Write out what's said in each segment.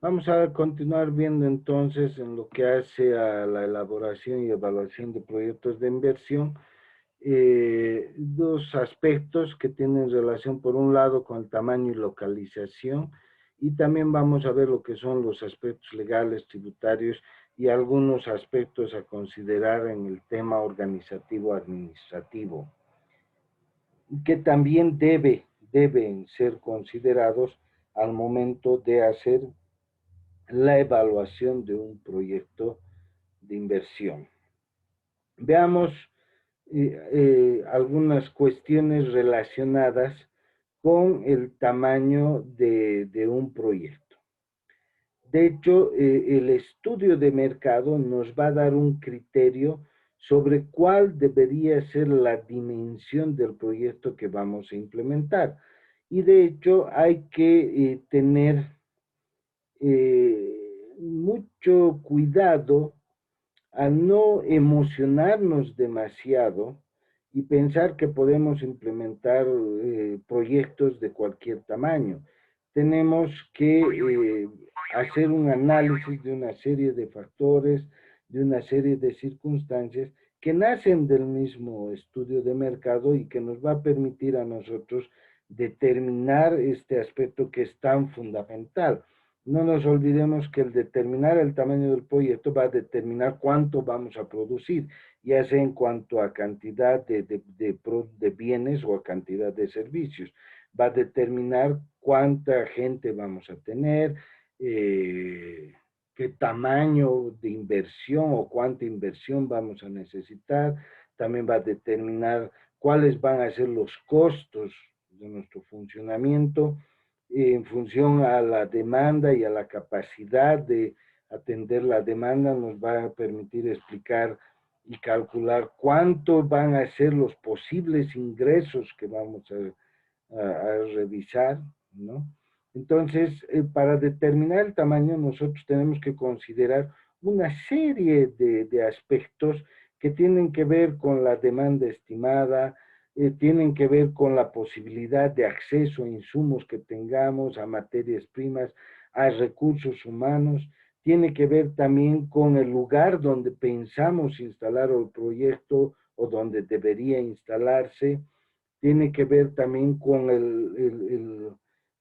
Vamos a continuar viendo entonces en lo que hace a la elaboración y evaluación de proyectos de inversión, dos aspectos que tienen relación por un lado con el tamaño y localización, y también vamos a ver lo que son los aspectos legales, tributarios y algunos aspectos a considerar en el tema organizativo administrativo, que también deben ser considerados al momento de hacer la evaluación de un proyecto de inversión. Veamos algunas cuestiones relacionadas con el tamaño de un proyecto. De hecho, el estudio de mercado nos va a dar un criterio sobre cuál debería ser la dimensión del proyecto que vamos a implementar. Y de hecho hay que tener mucho cuidado a no emocionarnos demasiado y pensar que podemos implementar proyectos de cualquier tamaño. Tenemos que hacer un análisis de una serie de factores, de una serie de circunstancias que nacen del mismo estudio de mercado y que nos va a permitir a nosotros determinar este aspecto que es tan fundamental. No nos olvidemos que el determinar el tamaño del proyecto va a determinar cuánto vamos a producir, ya sea en cuanto a cantidad de bienes o a cantidad de servicios. Va a determinar cuánta gente vamos a tener, qué tamaño de inversión o cuánta inversión vamos a necesitar. También va a determinar cuáles van a ser los costos de nuestro funcionamiento en función a la demanda y a la capacidad de atender la demanda, nos va a permitir explicar y calcular cuánto van a ser los posibles ingresos que vamos a revisar, ¿no? Entonces, para determinar el tamaño, nosotros tenemos que considerar una serie de aspectos que tienen que ver con la demanda estimada, tienen que ver con la posibilidad de acceso a insumos que tengamos, a materias primas, a recursos humanos, tiene que ver también con el lugar donde pensamos instalar el proyecto o donde debería instalarse, tiene que ver también con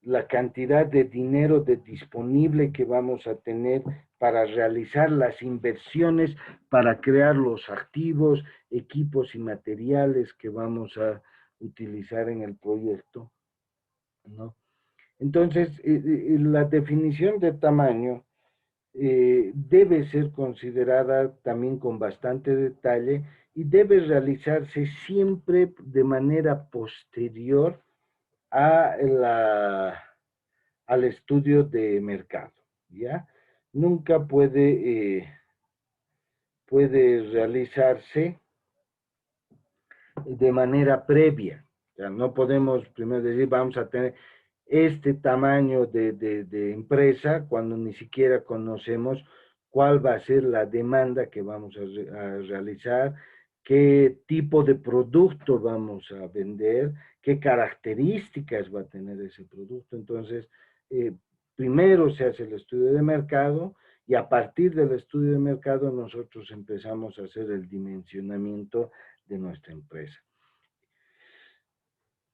la cantidad de dinero disponible que vamos a tener para realizar las inversiones, para crear los activos, equipos y materiales que vamos a utilizar en el proyecto, ¿no? Entonces, la definición de tamaño debe ser considerada también con bastante detalle y debe realizarse siempre de manera posterior a al estudio de mercado, ¿ya? Nunca puede realizarse de manera previa. O sea, no podemos primero decir vamos a tener este tamaño de empresa cuando ni siquiera conocemos cuál va a ser la demanda que vamos a realizar, qué tipo de producto vamos a vender, qué características va a tener ese producto. Entonces, eh, primero se hace el estudio de mercado y a partir del estudio de mercado nosotros empezamos a hacer el dimensionamiento de nuestra empresa.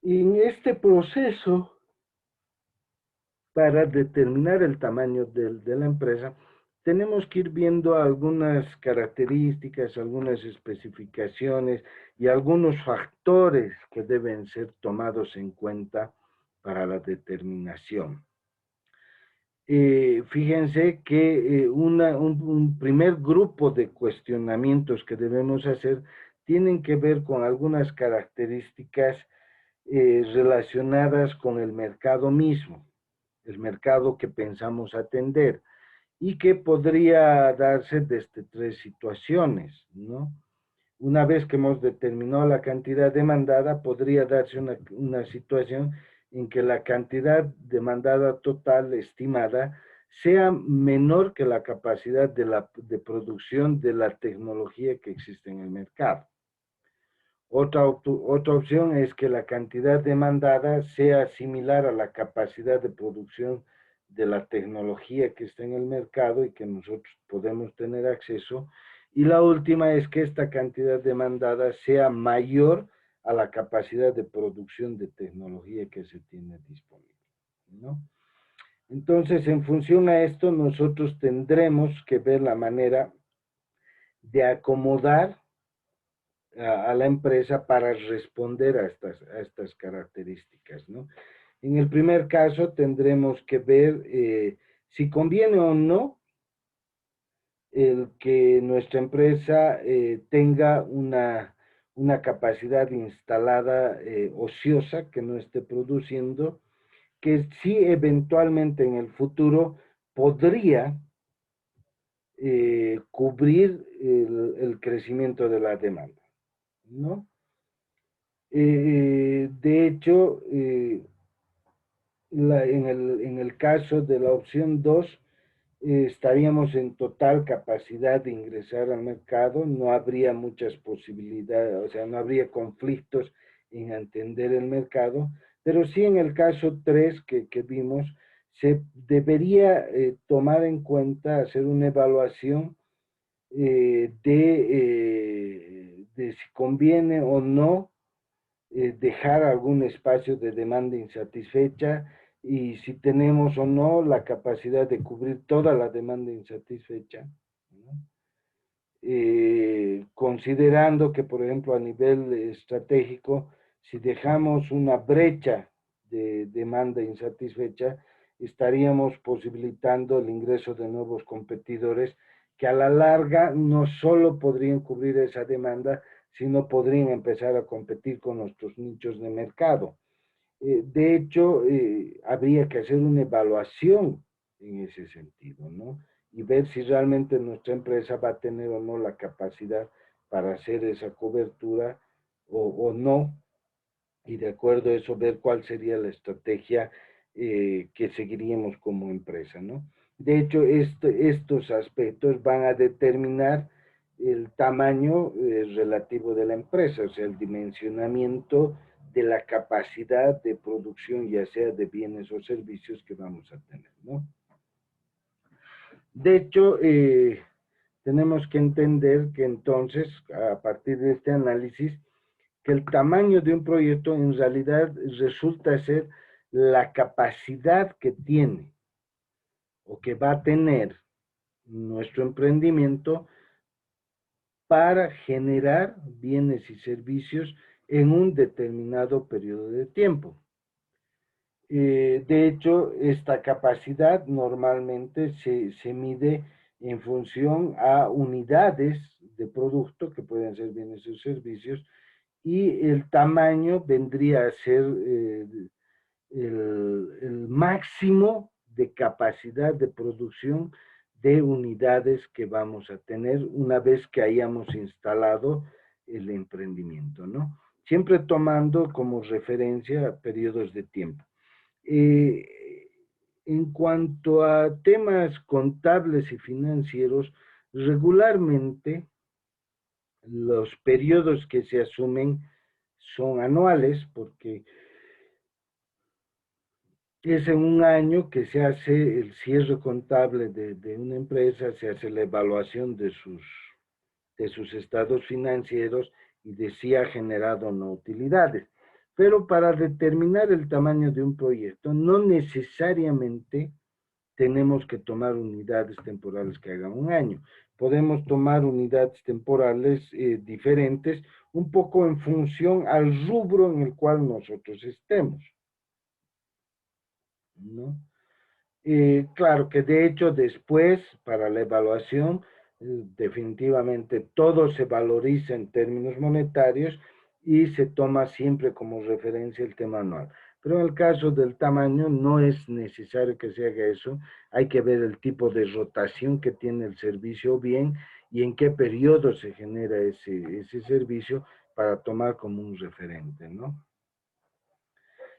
Y en este proceso, para determinar el tamaño de la empresa, tenemos que ir viendo algunas características, algunas especificaciones y algunos factores que deben ser tomados en cuenta para la determinación. Fíjense que un primer grupo de cuestionamientos que debemos hacer tienen que ver con algunas características relacionadas con el mercado mismo, el mercado que pensamos atender, y que podría darse desde tres situaciones, ¿no? Una vez que hemos determinado la cantidad demandada, podría darse una situación en que la cantidad demandada total estimada sea menor que la capacidad de producción de la tecnología que existe en el mercado. Otra opción es que la cantidad demandada sea similar a la capacidad de producción de la tecnología que está en el mercado y que nosotros podemos tener acceso. Y la última es que esta cantidad demandada sea mayor a la capacidad de producción de tecnología que se tiene disponible, ¿no? Entonces, en función a esto, nosotros tendremos que ver la manera de acomodar a la empresa para responder a estas características, ¿no? En el primer caso, tendremos que ver si conviene o no el que nuestra empresa tenga una capacidad instalada ociosa que no esté produciendo, que sí eventualmente en el futuro podría cubrir el crecimiento de la demanda, ¿no? De hecho, en el caso de la opción 2, estaríamos en total capacidad de ingresar al mercado, no habría muchas posibilidades, o sea, no habría conflictos en entender el mercado, pero sí en el caso 3 que vimos, se debería tomar en cuenta, hacer una evaluación de si conviene o no dejar algún espacio de demanda insatisfecha y si tenemos o no la capacidad de cubrir toda la demanda insatisfecha, ¿no? Considerando que, por ejemplo, a nivel estratégico, si dejamos una brecha de demanda insatisfecha, estaríamos posibilitando el ingreso de nuevos competidores que a la larga no solo podrían cubrir esa demanda, sino podrían empezar a competir con nuestros nichos de mercado. De hecho, habría que hacer una evaluación en ese sentido, ¿no? Y ver si realmente nuestra empresa va a tener o no la capacidad para hacer esa cobertura o no, y de acuerdo a eso ver cuál sería la estrategia que seguiríamos como empresa, ¿no? De hecho, estos aspectos van a determinar el tamaño relativo de la empresa, o sea, el dimensionamiento de la capacidad de producción, ya sea de bienes o servicios que vamos a tener, ¿no? De hecho, tenemos que entender que entonces, a partir de este análisis, que el tamaño de un proyecto en realidad resulta ser la capacidad que tiene o que va a tener nuestro emprendimiento para generar bienes y servicios en un determinado periodo de tiempo. De hecho, esta capacidad normalmente se mide en función a unidades de producto, que pueden ser bienes o servicios, y el tamaño vendría a ser el máximo de capacidad de producción de unidades que vamos a tener una vez que hayamos instalado el emprendimiento, ¿no? Siempre tomando como referencia periodos de tiempo. En cuanto a temas contables y financieros, regularmente los periodos que se asumen son anuales porque es en un año que se hace el cierre contable de una empresa, se hace la evaluación de sus estados financieros y de si ha generado o no utilidades. Pero para determinar el tamaño de un proyecto, no necesariamente tenemos que tomar unidades temporales que hagan un año. Podemos tomar unidades temporales diferentes, un poco en función al rubro en el cual nosotros estemos, ¿no? Claro que de hecho después, para la evaluación, definitivamente todo se valoriza en términos monetarios y se toma siempre como referencia el tema anual. Pero en el caso del tamaño no es necesario que se haga eso, hay que ver el tipo de rotación que tiene el servicio bien y en qué periodo se genera ese servicio para tomar como un referente, ¿no?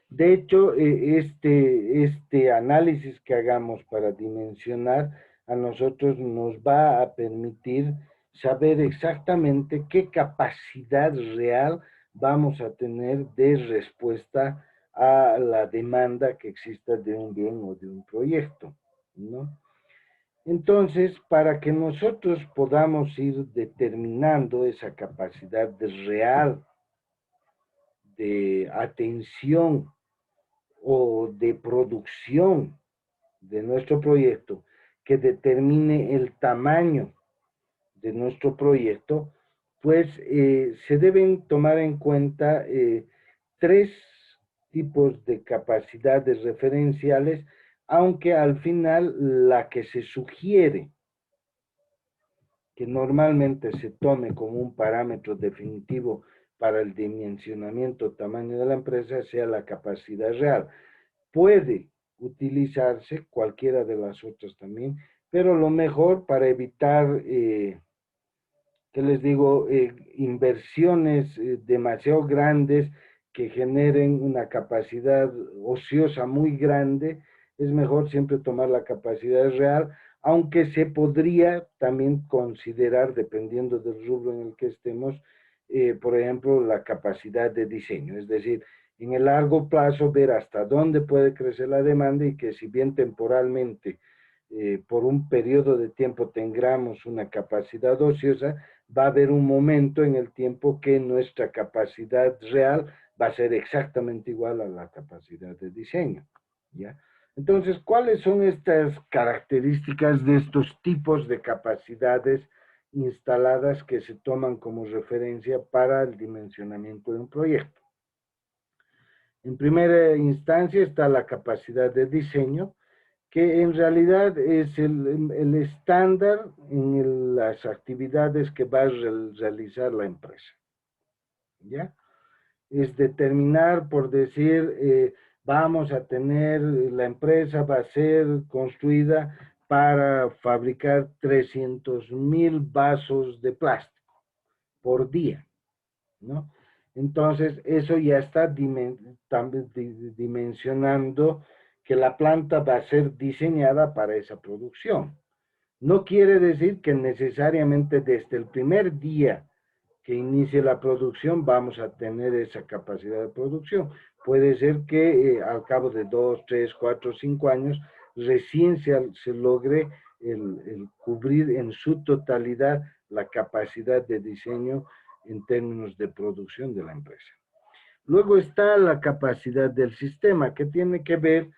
De hecho, este análisis que hagamos para dimensionar a nosotros nos va a permitir saber exactamente qué capacidad real vamos a tener de respuesta a la demanda que exista de un bien o de un proyecto, ¿no? Entonces, para que nosotros podamos ir determinando esa capacidad de real de atención o de producción de nuestro proyecto, que determine el tamaño de nuestro proyecto, pues se deben tomar en cuenta tres tipos de capacidades referenciales, aunque al final la que se sugiere que normalmente se tome como un parámetro definitivo para el dimensionamiento tamaño de la empresa sea la capacidad real. Puede utilizarse cualquiera de las otras también, pero lo mejor para evitar, ¿qué les digo?, inversiones demasiado grandes que generen una capacidad ociosa muy grande, es mejor siempre tomar la capacidad real, aunque se podría también considerar, dependiendo del rubro en el que estemos, por ejemplo, la capacidad de diseño, es decir, en el largo plazo ver hasta dónde puede crecer la demanda y que si bien temporalmente, por un periodo de tiempo tengamos una capacidad ociosa, va a haber un momento en el tiempo que nuestra capacidad real va a ser exactamente igual a la capacidad de diseño, ¿ya? Entonces, ¿cuáles son estas características de estos tipos de capacidades instaladas que se toman como referencia para el dimensionamiento de un proyecto? En primera instancia está la capacidad de diseño, que en realidad es el estándar en las actividades que va a realizar la empresa, ¿ya? Es determinar, por decir, vamos a tener, la empresa va a ser construida para fabricar 300,000 vasos de plástico por día, ¿no? Entonces, eso ya está dimensionando que la planta va a ser diseñada para esa producción. No quiere decir que necesariamente desde el primer día que inicie la producción vamos a tener esa capacidad de producción. Puede ser que al cabo de 2, 3, 4, 5 años recién se logre el cubrir en su totalidad la capacidad de diseño en términos de producción de la empresa. Luego está la capacidad del sistema, que tiene que ver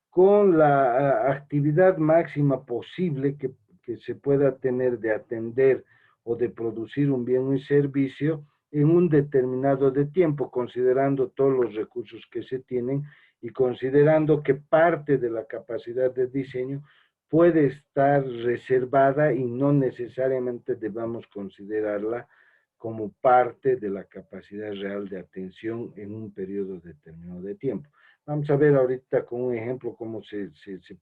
con la actividad máxima posible que se pueda tener de atender o de producir un bien o un servicio en un determinado de tiempo, considerando todos los recursos que se tienen y considerando que parte de la capacidad de diseño puede estar reservada y no necesariamente debamos considerarla como parte de la capacidad real de atención en un periodo determinado de tiempo. Vamos a ver ahorita con un ejemplo cómo se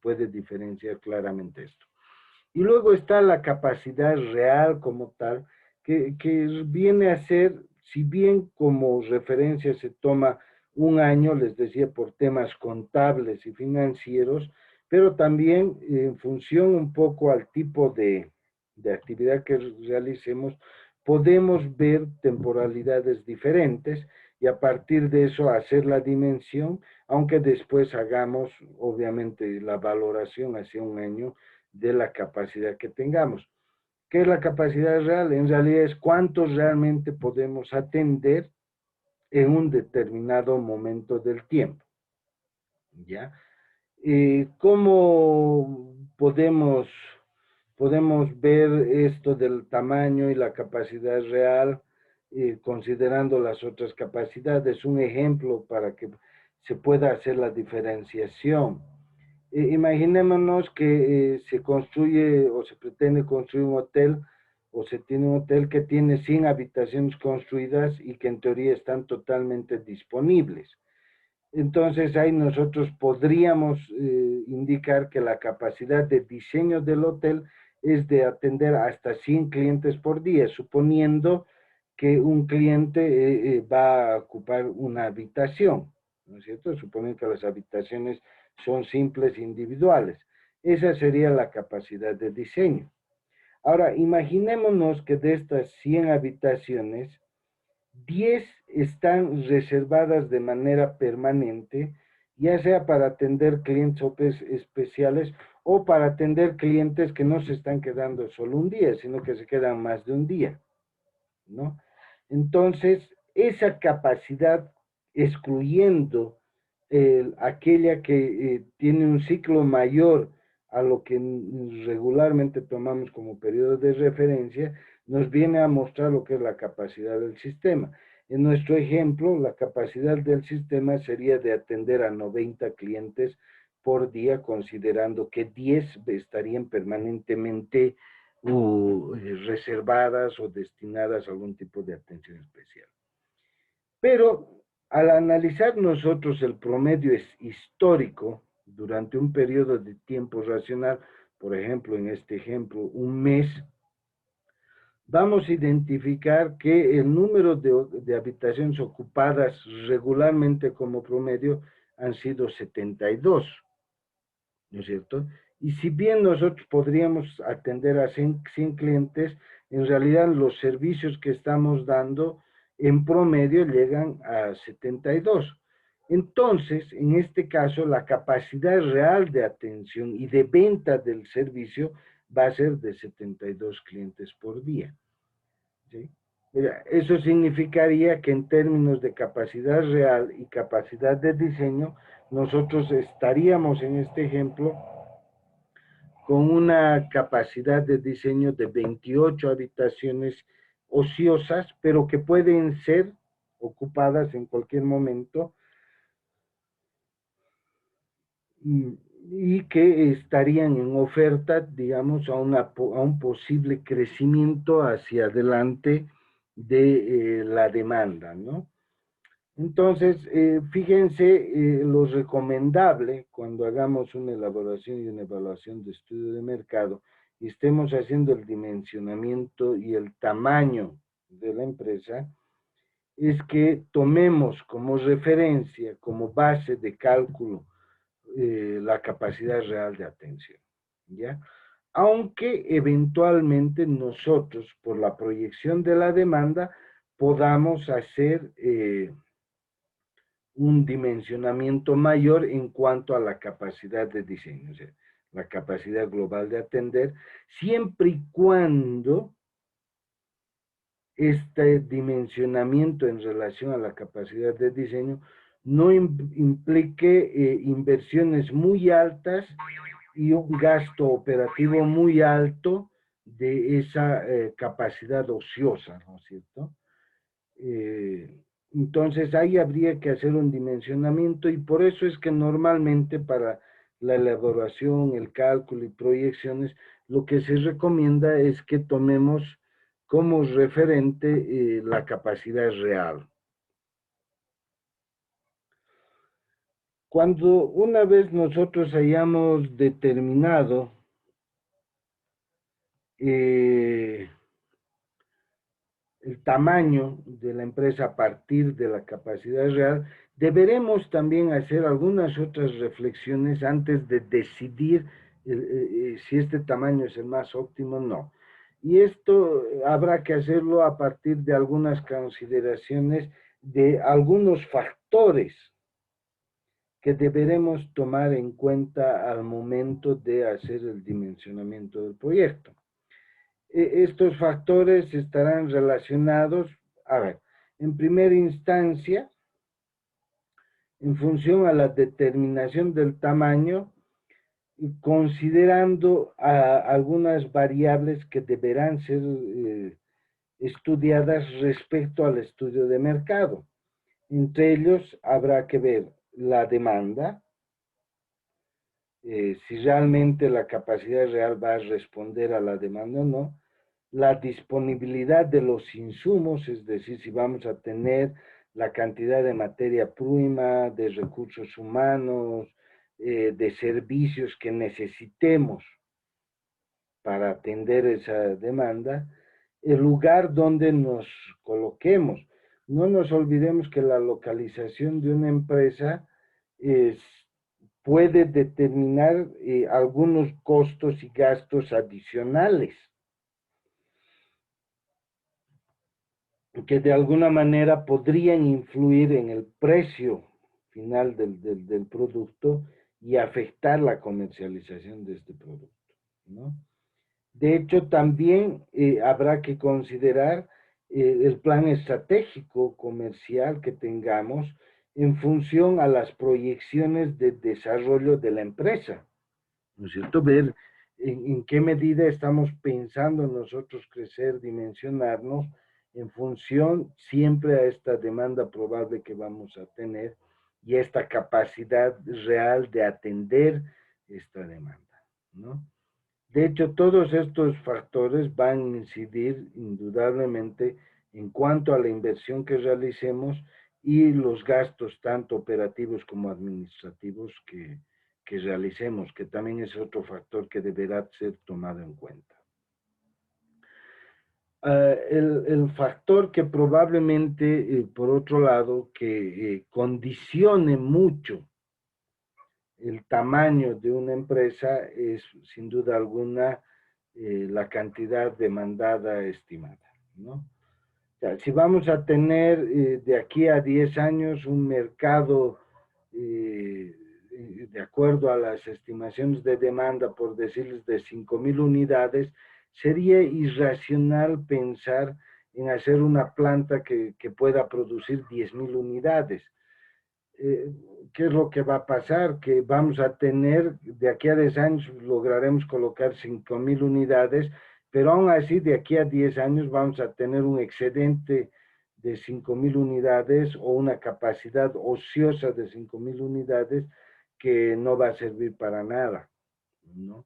puede diferenciar claramente esto. Y luego está la capacidad real como tal, que viene a ser, si bien como referencia se toma un año, les decía, por temas contables y financieros, pero también en función un poco al tipo de actividad que realicemos, podemos ver temporalidades diferentes y a partir de eso hacer la dimensión, aunque después hagamos obviamente la valoración hacia un año de la capacidad que tengamos. ¿Qué es la capacidad real? En realidad es cuánto realmente podemos atender en un determinado momento del tiempo, ¿ya? ¿Cómo podemos ver esto del tamaño y la capacidad real, considerando las otras capacidades? Un ejemplo para que se pueda hacer la diferenciación. Imaginémonos que se construye o se pretende construir un hotel o se tiene un hotel que tiene 100 habitaciones construidas y que en teoría están totalmente disponibles. Entonces ahí nosotros podríamos indicar que la capacidad de diseño del hotel es de atender hasta 100 clientes por día, suponiendo que un cliente va a ocupar una habitación, ¿no es cierto? Suponiendo que las habitaciones son simples e individuales. Esa sería la capacidad de diseño. Ahora, imaginémonos que de estas 100 habitaciones, 10 están reservadas de manera permanente, ya sea para atender clientes especiales o para atender clientes que no se están quedando solo un día, sino que se quedan más de un día, ¿no? Entonces, esa capacidad, excluyendo aquella que tiene un ciclo mayor a lo que regularmente tomamos como periodo de referencia, nos viene a mostrar lo que es la capacidad del sistema. En nuestro ejemplo, la capacidad del sistema sería de atender a 90 clientes por día, considerando que 10 estarían permanentemente reservadas o destinadas a algún tipo de atención especial. Pero al analizar nosotros el promedio histórico durante un periodo de tiempo racional, por ejemplo, en este ejemplo, un mes, vamos a identificar que el número de habitaciones ocupadas regularmente como promedio han sido 72, ¿no es cierto? Y si bien nosotros podríamos atender a 100 clientes, en realidad los servicios que estamos dando en promedio llegan a 72. Entonces, en este caso, la capacidad real de atención y de venta del servicio va a ser de 72 clientes por día, ¿sí? Eso significaría que en términos de capacidad real y capacidad de diseño, nosotros estaríamos en este ejemplo con una capacidad de diseño de 28 habitaciones ociosas, pero que pueden ser ocupadas en cualquier momento y que estarían en oferta, digamos, a un posible crecimiento hacia adelante de la demanda, ¿no? Entonces, fíjense, lo recomendable cuando hagamos una elaboración y una evaluación de estudio de mercado y estemos haciendo el dimensionamiento y el tamaño de la empresa, es que tomemos como referencia, como base de cálculo, la capacidad real de atención, ¿ya? Aunque eventualmente nosotros, por la proyección de la demanda, podamos hacer un dimensionamiento mayor en cuanto a la capacidad de diseño, o sea, la capacidad global de atender, siempre y cuando este dimensionamiento en relación a la capacidad de diseño no implique inversiones muy altas y un gasto operativo muy alto de esa capacidad ociosa, ¿no es cierto? Entonces ahí habría que hacer un dimensionamiento y por eso es que normalmente para la elaboración, el cálculo y proyecciones, lo que se recomienda es que tomemos como referente la capacidad real. Cuando una vez nosotros hayamos determinado el tamaño de la empresa a partir de la capacidad real, deberemos también hacer algunas otras reflexiones antes de decidir si este tamaño es el más óptimo o no. Y esto habrá que hacerlo a partir de algunas consideraciones de algunos factores que deberemos tomar en cuenta al momento de hacer el dimensionamiento del proyecto. Estos factores estarán relacionados, a ver, en primera instancia, en función a la determinación del tamaño, considerando algunas variables que deberán ser estudiadas respecto al estudio de mercado. Entre ellos habrá que ver la demanda, si realmente la capacidad real va a responder a la demanda o no, la disponibilidad de los insumos, es decir, si vamos a tener la cantidad de materia prima, de recursos humanos, de servicios que necesitemos para atender esa demanda, el lugar donde nos coloquemos. No nos olvidemos que la localización de una empresa puede determinar algunos costos y gastos adicionales. que de alguna manera podrían influir en el precio final del producto y afectar la comercialización de este producto, ¿no? De hecho, también habrá que considerar el plan estratégico comercial que tengamos en función a las proyecciones de desarrollo de la empresa, ¿no es cierto? Ver en qué medida estamos pensando nosotros crecer, dimensionarnos en función siempre a esta demanda probable que vamos a tener y esta capacidad real de atender esta demanda, ¿no? De hecho, todos estos factores van a incidir indudablemente en cuanto a la inversión que realicemos y los gastos tanto operativos como administrativos que realicemos, que también es otro factor que deberá ser tomado en cuenta. El factor que probablemente, por otro lado, que condicione mucho el tamaño de una empresa es, sin duda alguna, la cantidad demandada estimada, ¿no? O sea, si vamos a tener de aquí a 10 años un mercado, de acuerdo a las estimaciones de demanda, por decirles, de 5.000 unidades, sería irracional pensar en hacer una planta que pueda producir 10.000 unidades. eh, ¿Qué es lo que va a pasar? Que vamos a tener, de aquí a 10 años lograremos colocar 5.000 unidades, pero aún así de aquí a 10 años vamos a tener un excedente de 5.000 unidades o una capacidad ociosa de 5.000 unidades que no va a servir para nada, ¿no?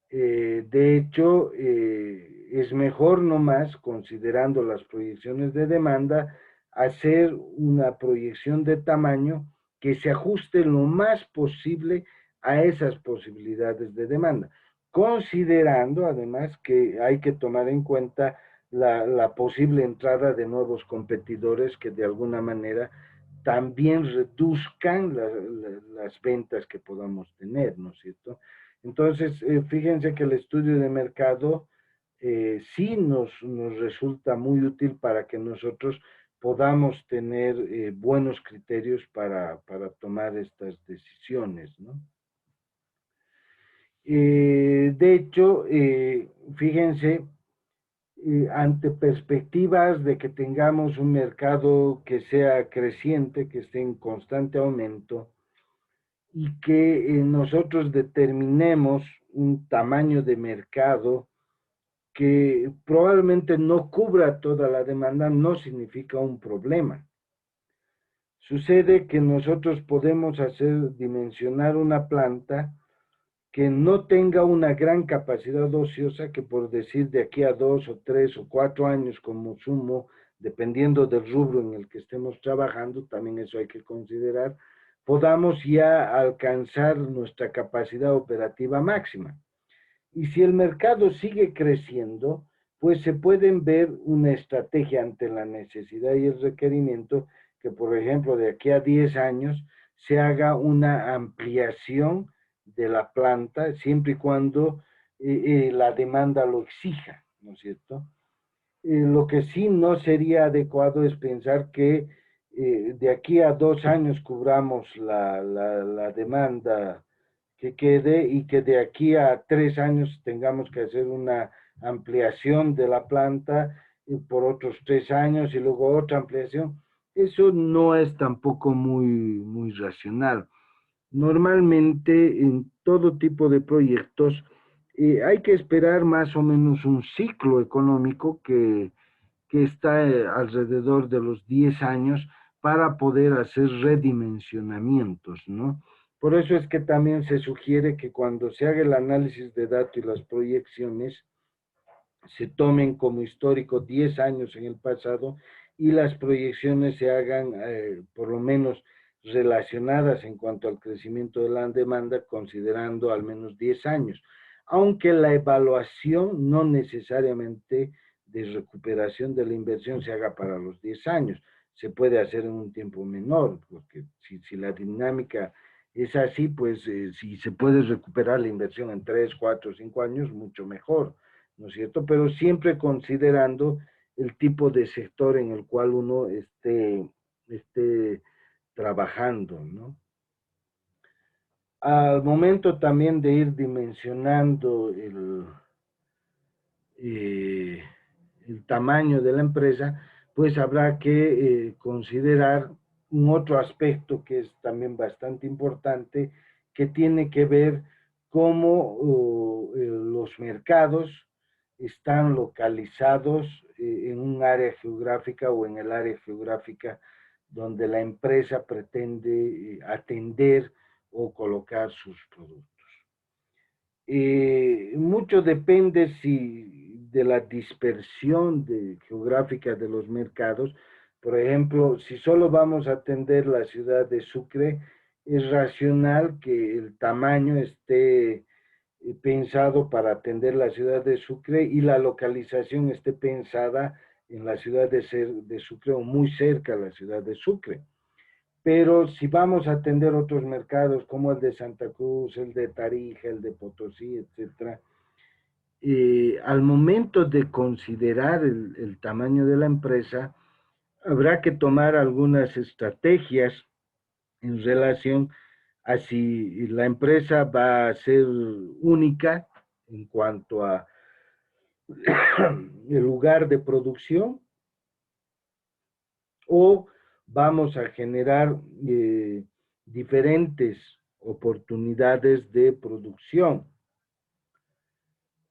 De hecho, es mejor nomás, considerando las proyecciones de demanda, hacer una proyección de tamaño que se ajuste lo más posible a esas posibilidades de demanda, considerando además que hay que tomar en cuenta la posible entrada de nuevos competidores que de alguna manera también reduzcan las ventas que podamos tener, ¿no es cierto? Entonces, fíjense que el estudio de mercado sí nos resulta muy útil para que nosotros podamos tener buenos criterios para tomar estas decisiones, ¿no? De hecho, fíjense, ante perspectivas de que tengamos un mercado que sea creciente, que esté en constante aumento, y que nosotros determinemos un tamaño de mercado que probablemente no cubra toda la demanda, no significa un problema. Sucede que nosotros podemos hacer dimensionar una planta que no tenga una gran capacidad ociosa, que por decir de aquí a 2 o 3 o 4 años como sumo, dependiendo del rubro en el que estemos trabajando, también eso hay que considerar, podamos ya alcanzar nuestra capacidad operativa máxima. Y si el mercado sigue creciendo, pues se pueden ver una estrategia ante la necesidad y el requerimiento que, por ejemplo, de aquí a 10 años se haga una ampliación de la planta, siempre y cuando la demanda lo exija, ¿no es cierto? Lo que sí no sería adecuado es pensar que de aquí a 2 años cubramos la demanda que quede y que de aquí a 3 años tengamos que hacer una ampliación de la planta por otros 3 años y luego otra ampliación. Eso no es tampoco muy racional. Normalmente en todo tipo de proyectos hay que esperar más o menos un ciclo económico que está alrededor de los 10 años para poder hacer redimensionamientos, ¿no? Por eso es que también se sugiere que cuando se haga el análisis de datos y las proyecciones, se tomen como histórico 10 años en el pasado y las proyecciones se hagan por lo menos relacionadas en cuanto al crecimiento de la demanda, considerando al menos 10 años, aunque la evaluación no necesariamente de recuperación de la inversión se haga para los 10 años, se puede hacer en un tiempo menor, porque si la dinámica es así, pues si se puede recuperar la inversión en 3, 4, 5 años, mucho mejor, ¿no es cierto? Pero siempre considerando el tipo de sector en el cual uno esté trabajando, ¿no? Al momento también de ir dimensionando eh, el tamaño de la empresa, pues habrá que considerar un otro aspecto que es también bastante importante, que tiene que ver cómo los mercados están localizados en un área geográfica o en el área geográfica donde la empresa pretende atender o colocar sus productos. Mucho depende si de la dispersión geográfica de los mercados. Por ejemplo, si solo vamos a atender la ciudad de Sucre, es racional que el tamaño esté pensado para atender la ciudad de Sucre y la localización esté pensada en la ciudad de Sucre o muy cerca a la ciudad de Sucre. Pero si vamos a atender otros mercados como el de Santa Cruz, el de Tarija, el de Potosí, etcétera, al momento de considerar el tamaño de la empresa, habrá que tomar algunas estrategias en relación a si la empresa va a ser única en cuanto a el lugar de producción o vamos a generar diferentes oportunidades de producción.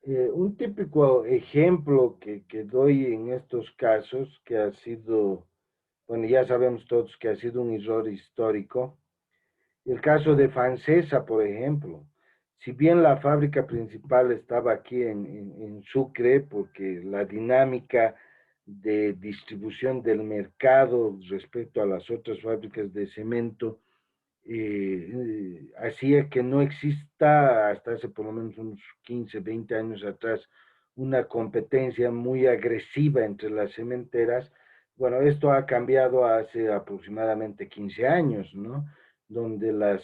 Un típico ejemplo que doy en estos casos, que ha sido, bueno, ya sabemos todos que ha sido un error histórico, el caso de Fancesa, por ejemplo. Si bien la fábrica principal estaba aquí en Sucre, porque la dinámica de distribución del mercado respecto a las otras fábricas de cemento hacía que no exista hasta hace por lo menos unos 15, 20 años atrás una competencia muy agresiva entre las cementeras. Bueno, esto ha cambiado hace aproximadamente 15 años, ¿no? Donde las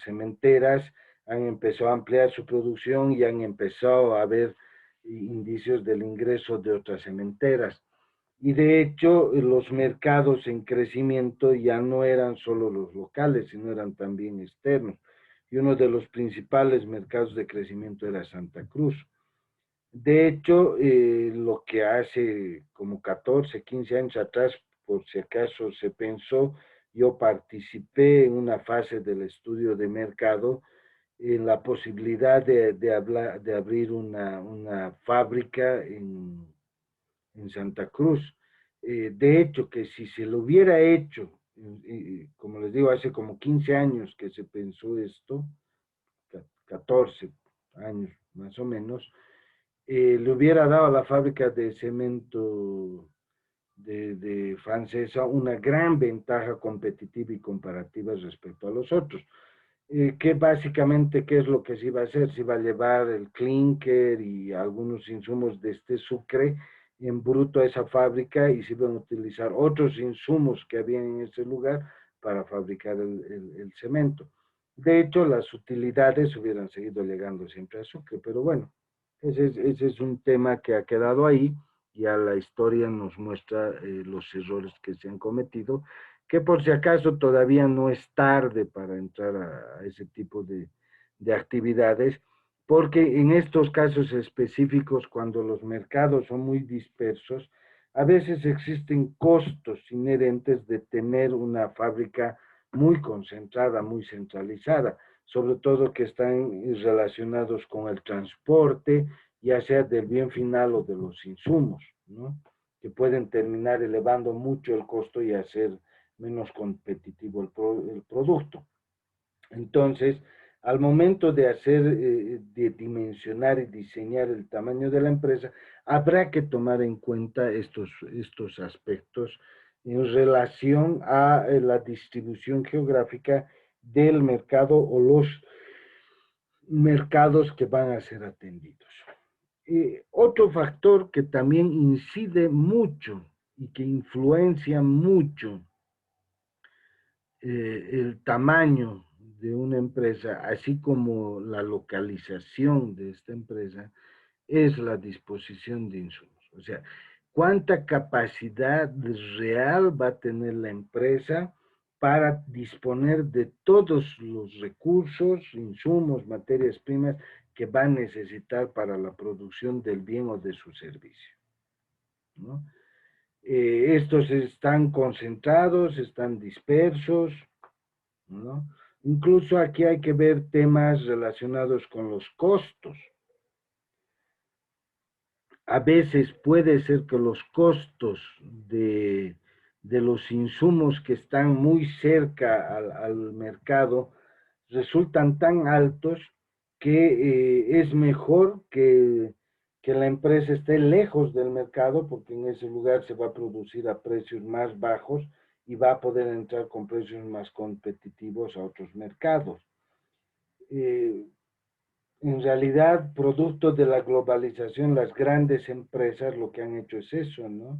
cementeras han empezado a ampliar su producción y han empezado a haber indicios del ingreso de otras cementeras. Y de hecho, los mercados en crecimiento ya no eran solo los locales, sino eran también externos. Y uno de los principales mercados de crecimiento era Santa Cruz. De hecho, lo que hace como 14, 15 años atrás, por si acaso se pensó, yo participé en una fase del estudio de mercado en la posibilidad de abrir una fábrica en Santa Cruz. De hecho, que si se lo hubiera hecho, como les digo, hace como 15 años que se pensó esto, 14 años más o menos, le hubiera dado a la fábrica de cemento de Francesa una gran ventaja competitiva y comparativa respecto a los otros. Que básicamente, ¿qué es lo que se iba a hacer? Se iba a llevar el clinker y algunos insumos de este Sucre en bruto a esa fábrica y se iban a utilizar otros insumos que había en ese lugar para fabricar el cemento. De hecho, las utilidades hubieran seguido llegando siempre a Sucre, pero bueno, ese es un tema que ha quedado ahí. Ya la historia nos muestra los errores que se han cometido, que por si acaso todavía no es tarde para entrar a ese tipo de actividades, porque en estos casos específicos, cuando los mercados son muy dispersos, a veces existen costos inherentes de tener una fábrica muy concentrada, muy centralizada, sobre todo que están relacionados con el transporte, ya sea del bien final o de los insumos, ¿no? Que pueden terminar elevando mucho el costo y hacer menos competitivo el producto. Entonces, al momento de hacer, de dimensionar y diseñar el tamaño de la empresa, habrá que tomar en cuenta estos aspectos en relación a la distribución geográfica del mercado o los mercados que van a ser atendidos. Otro factor que también incide mucho y que influencia mucho el tamaño de una empresa, así como la localización de esta empresa, es la disposición de insumos. O sea, cuánta capacidad real va a tener la empresa para disponer de todos los recursos, insumos, materias primas que va a necesitar para la producción del bien o de su servicio, ¿no? Estos están concentrados, están dispersos, ¿no? Incluso aquí hay que ver temas relacionados con los costos. A veces puede ser que los costos de los insumos que están muy cerca al mercado resultan tan altos que es mejor que la empresa esté lejos del mercado, porque en ese lugar se va a producir a precios más bajos y va a poder entrar con precios más competitivos a otros mercados. En realidad, producto de la globalización, las grandes empresas lo que han hecho es eso, ¿no?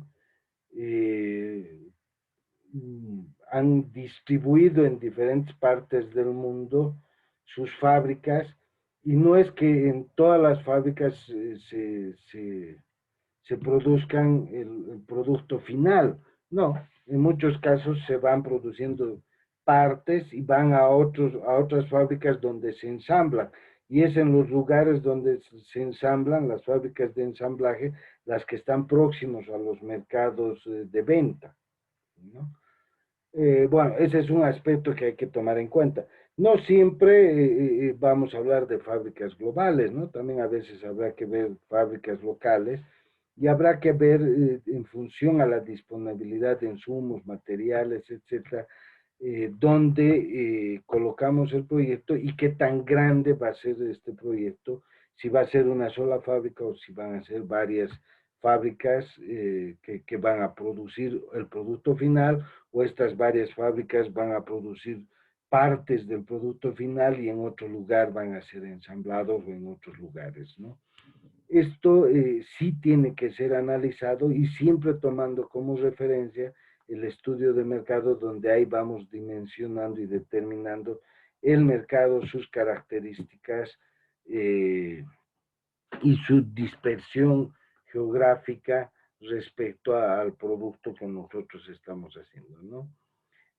Han distribuido en diferentes partes del mundo sus fábricas, y no es que en todas las fábricas se produzcan el producto final, no, en muchos casos se van produciendo partes y van a otras fábricas donde se ensamblan, y es en los lugares donde se ensamblan las fábricas de ensamblaje las que están próximos a los mercados de venta, ¿no? Bueno, ese es un aspecto que hay que tomar en cuenta. No siempre vamos a hablar de fábricas globales, ¿no? También a veces habrá que ver fábricas locales, y habrá que ver en función a la disponibilidad de insumos, materiales, etcétera, dónde colocamos el proyecto y qué tan grande va a ser este proyecto, si va a ser una sola fábrica o si van a ser varias fábricas que van a producir el producto final, o estas varias fábricas van a producir partes del producto final y en otro lugar van a ser ensamblados o en otros lugares, ¿no? Esto sí tiene que ser analizado y siempre tomando como referencia el estudio de mercado, donde ahí vamos dimensionando y determinando el mercado, sus características y su dispersión geográfica respecto al producto que nosotros estamos haciendo, ¿no?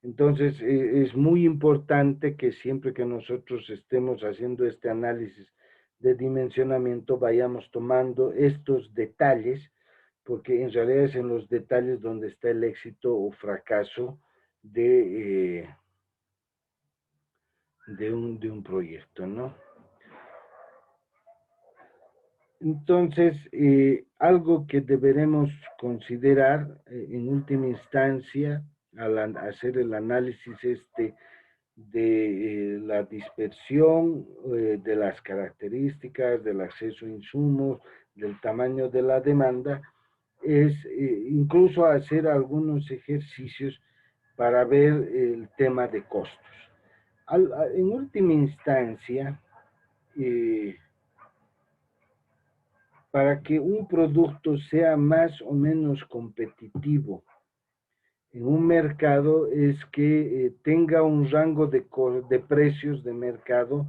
Entonces, es muy importante que siempre que nosotros estemos haciendo este análisis de dimensionamiento, vayamos tomando estos detalles, porque en realidad es en los detalles donde está el éxito o fracaso de un proyecto, ¿no? Entonces, algo que deberemos considerar en última instancia al hacer el análisis de la dispersión, de las características, del acceso a insumos, del tamaño de la demanda, es incluso hacer algunos ejercicios para ver el tema de costos. En última instancia, eh, para que un producto sea más o menos competitivo en un mercado, es que tenga un rango de precios de mercado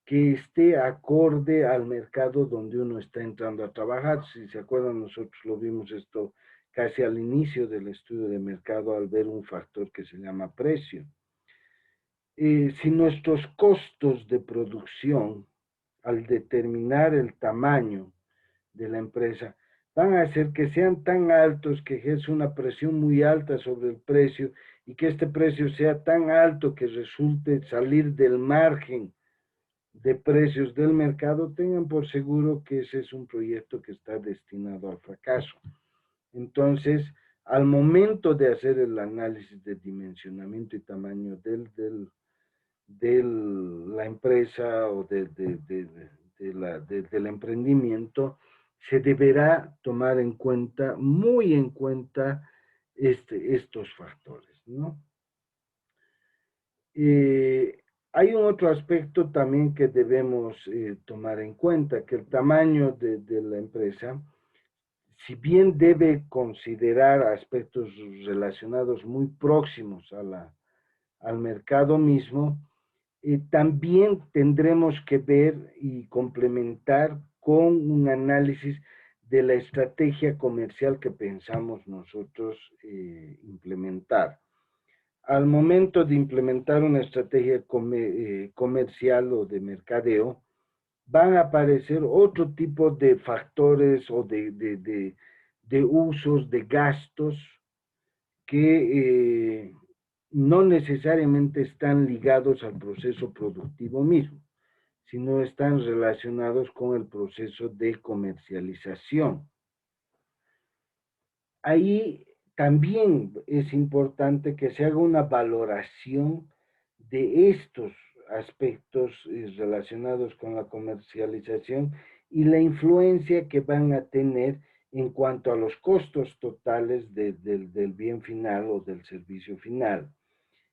que esté acorde al mercado donde uno está entrando a trabajar. Si se acuerdan, nosotros lo vimos esto casi al inicio del estudio de mercado, al ver un factor que se llama precio. Si nuestros costos de producción, al determinar el tamaño de la empresa, van a hacer que sean tan altos que ejerce una presión muy alta sobre el precio, y que este precio sea tan alto que resulte salir del margen de precios del mercado, tengan por seguro que ese es un proyecto que está destinado al fracaso. Entonces, al momento de hacer el análisis de dimensionamiento y tamaño de la empresa o del emprendimiento, se deberá tomar en cuenta, muy en cuenta, estos factores, ¿no? Hay un otro aspecto también que debemos tomar en cuenta, que el tamaño de la empresa, si bien debe considerar aspectos relacionados muy próximos al mercado mismo, también tendremos que ver y complementar con un análisis de la estrategia comercial que pensamos nosotros implementar. Al momento de implementar una estrategia comercial o de mercadeo, van a aparecer otro tipo de factores o de usos, de gastos que no necesariamente están ligados al proceso productivo mismo, sino están relacionados con el proceso de comercialización. Ahí también es importante que se haga una valoración de estos aspectos relacionados con la comercialización y la influencia que van a tener en cuanto a los costos totales del bien final o del servicio final.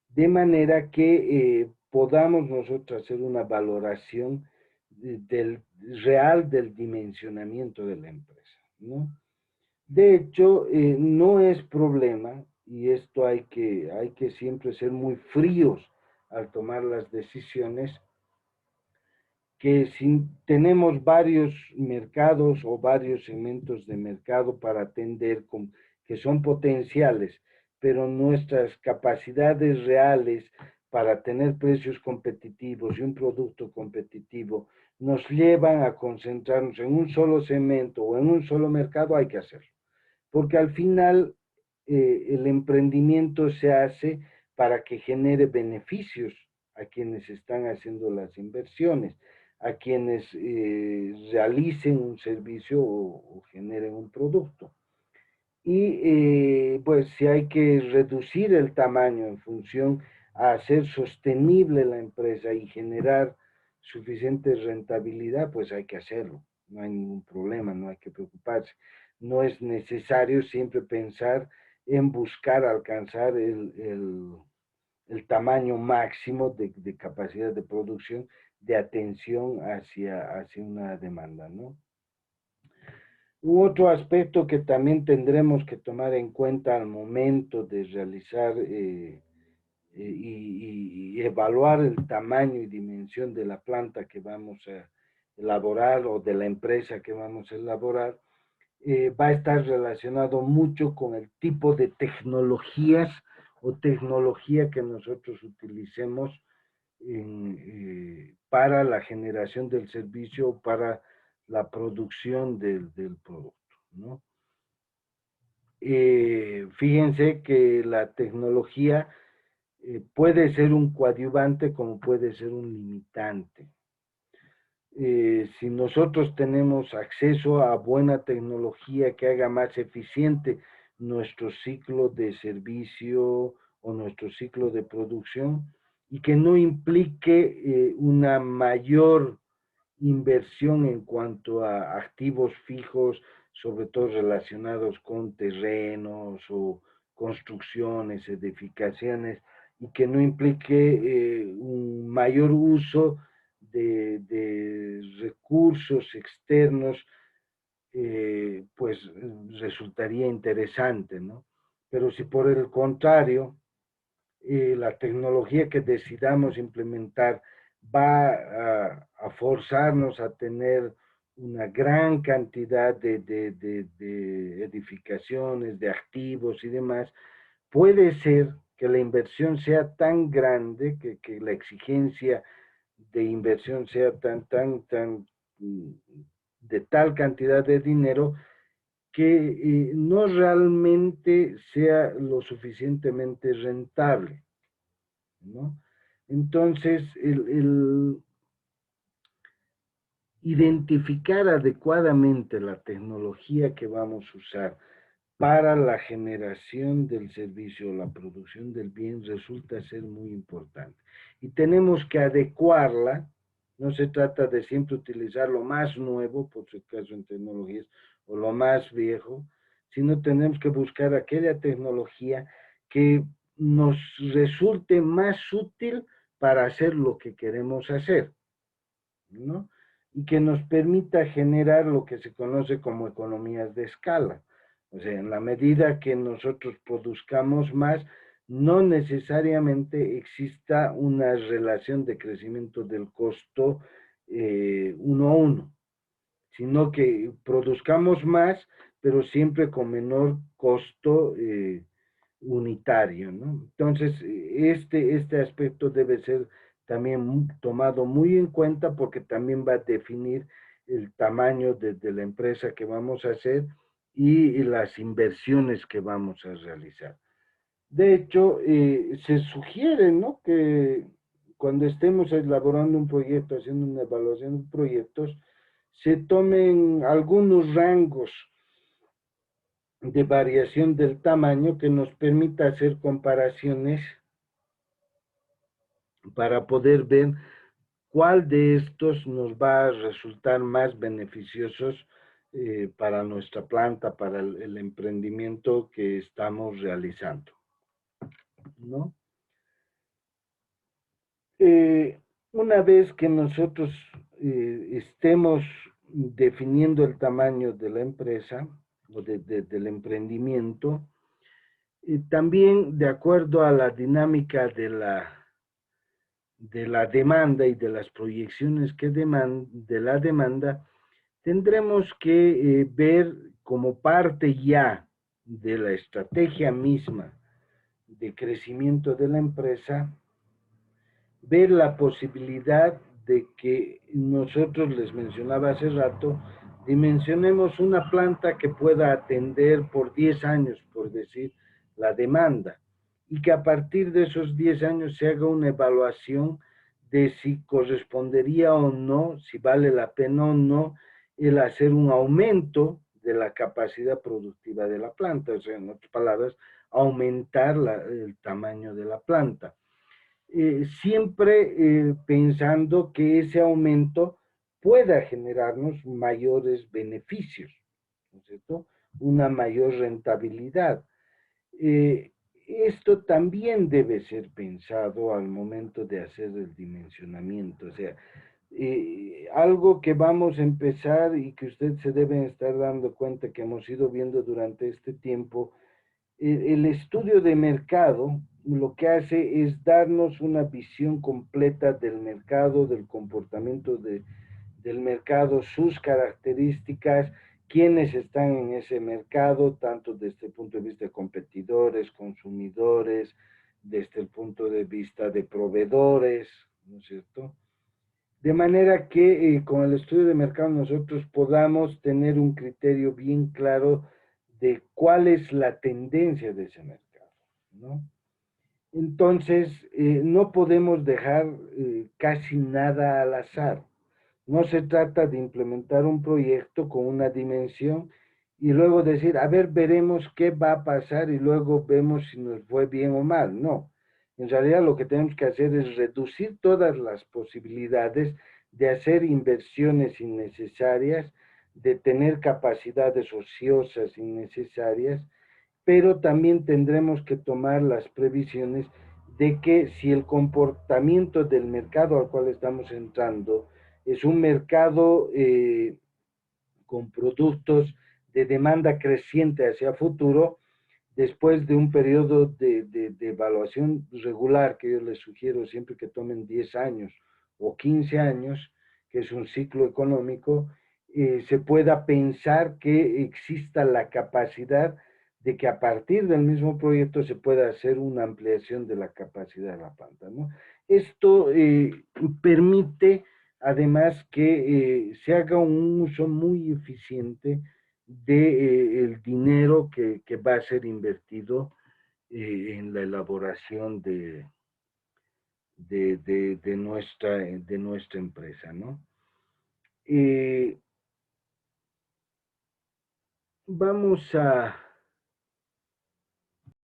De manera que podamos nosotros hacer una valoración del real del dimensionamiento de la empresa, ¿no? De hecho, no es problema, y esto hay que siempre ser muy fríos al tomar las decisiones, que si tenemos varios mercados o varios segmentos de mercado para atender que son potenciales, pero nuestras capacidades reales para tener precios competitivos y un producto competitivo nos llevan a concentrarnos en un solo segmento o en un solo mercado, hay que hacerlo. Porque al final el emprendimiento se hace para que genere beneficios a quienes están haciendo las inversiones, a quienes realicen un servicio o generen un producto. Y pues si hay que reducir el tamaño en función a hacer sostenible la empresa y generar suficiente rentabilidad, pues hay que hacerlo. No hay ningún problema, no hay que preocuparse. No es necesario siempre pensar en buscar alcanzar el tamaño máximo de capacidad de producción, de atención hacia una demanda, ¿no? Otro aspecto que también tendremos que tomar en cuenta al momento de realizar y evaluar el tamaño y dimensión de la planta que vamos a elaborar o de la empresa que vamos a elaborar, va a estar relacionado mucho con el tipo de tecnologías o tecnología que nosotros utilicemos para la generación del servicio, para la producción del producto, ¿no? Fíjense que la tecnología puede ser un coadyuvante como puede ser un limitante. Si nosotros tenemos acceso a buena tecnología que haga más eficiente nuestro ciclo de servicio o nuestro ciclo de producción y que no implique una mayor inversión en cuanto a activos fijos, sobre todo relacionados con terrenos o construcciones, edificaciones, y que no implique un mayor uso de recursos externos, pues resultaría interesante, ¿no? Pero si por el contrario, la tecnología que decidamos implementar va a forzarnos a tener una gran cantidad de edificaciones, de activos y demás, puede ser que la inversión sea tan grande, que la exigencia de inversión sea de tal cantidad de dinero que no realmente sea lo suficientemente rentable, ¿no? Entonces, el identificar adecuadamente la tecnología que vamos a usar para la generación del servicio o la producción del bien resulta ser muy importante. Y tenemos que adecuarla, no se trata de siempre utilizar lo más nuevo, por si acaso en tecnologías, o lo más viejo, sino tenemos que buscar aquella tecnología que nos resulte más útil para hacer lo que queremos hacer, ¿no? Y que nos permita generar lo que se conoce como economías de escala. O sea, en la medida que nosotros produzcamos más, no necesariamente exista una relación de crecimiento del costo uno a uno, sino que produzcamos más, pero siempre con menor costo unitario, ¿no? Entonces, este aspecto debe ser también tomado muy en cuenta porque también va a definir el tamaño de la empresa que vamos a hacer y las inversiones que vamos a realizar. De hecho, se sugiere, ¿no?, que cuando estemos elaborando un proyecto, haciendo una evaluación de proyectos, se tomen algunos rangos de variación del tamaño que nos permita hacer comparaciones para poder ver cuál de estos nos va a resultar más beneficiosos para nuestra planta, para el emprendimiento que estamos realizando, ¿no? Una vez que nosotros estemos definiendo el tamaño de la empresa o del emprendimiento, también de acuerdo a la dinámica de la demanda y de las proyecciones de la demanda, tendremos que ver como parte ya de la estrategia misma de crecimiento de la empresa, ver la posibilidad de que nosotros, les mencionaba hace rato, dimensionemos una planta que pueda atender por 10 años, por decir, la demanda, y que a partir de esos 10 años se haga una evaluación de si correspondería o no, si vale la pena o no, el hacer un aumento de la capacidad productiva de la planta, o sea, en otras palabras, aumentar el tamaño de la planta. Siempre pensando que ese aumento pueda generarnos mayores beneficios, ¿no es cierto? Una mayor rentabilidad. Esto también debe ser pensado al momento de hacer el dimensionamiento, o sea, algo que vamos a empezar y que ustedes se deben estar dando cuenta que hemos ido viendo durante este tiempo, el estudio de mercado lo que hace es darnos una visión completa del mercado, del comportamiento del mercado, sus características, quiénes están en ese mercado, tanto desde el punto de vista de competidores, consumidores, desde el punto de vista de proveedores, ¿no es cierto? De manera que con el estudio de mercado nosotros podamos tener un criterio bien claro de cuál es la tendencia de ese mercado, ¿no? Entonces, no podemos dejar casi nada al azar. No se trata de implementar un proyecto con una dimensión y luego decir, a ver, veremos qué va a pasar y luego vemos si nos fue bien o mal. No. En realidad lo que tenemos que hacer es reducir todas las posibilidades de hacer inversiones innecesarias, de tener capacidades ociosas innecesarias, pero también tendremos que tomar las previsiones de que si el comportamiento del mercado al cual estamos entrando es un mercado con productos de demanda creciente hacia futuro, después de un periodo de evaluación regular, que yo les sugiero siempre que tomen 10 años o 15 años, que es un ciclo económico, se pueda pensar que exista la capacidad de que a partir del mismo proyecto se pueda hacer una ampliación de la capacidad de la planta, ¿no? Esto permite además que se haga un uso muy eficiente del dinero que va a ser invertido en la elaboración de nuestra empresa, ¿no? Vamos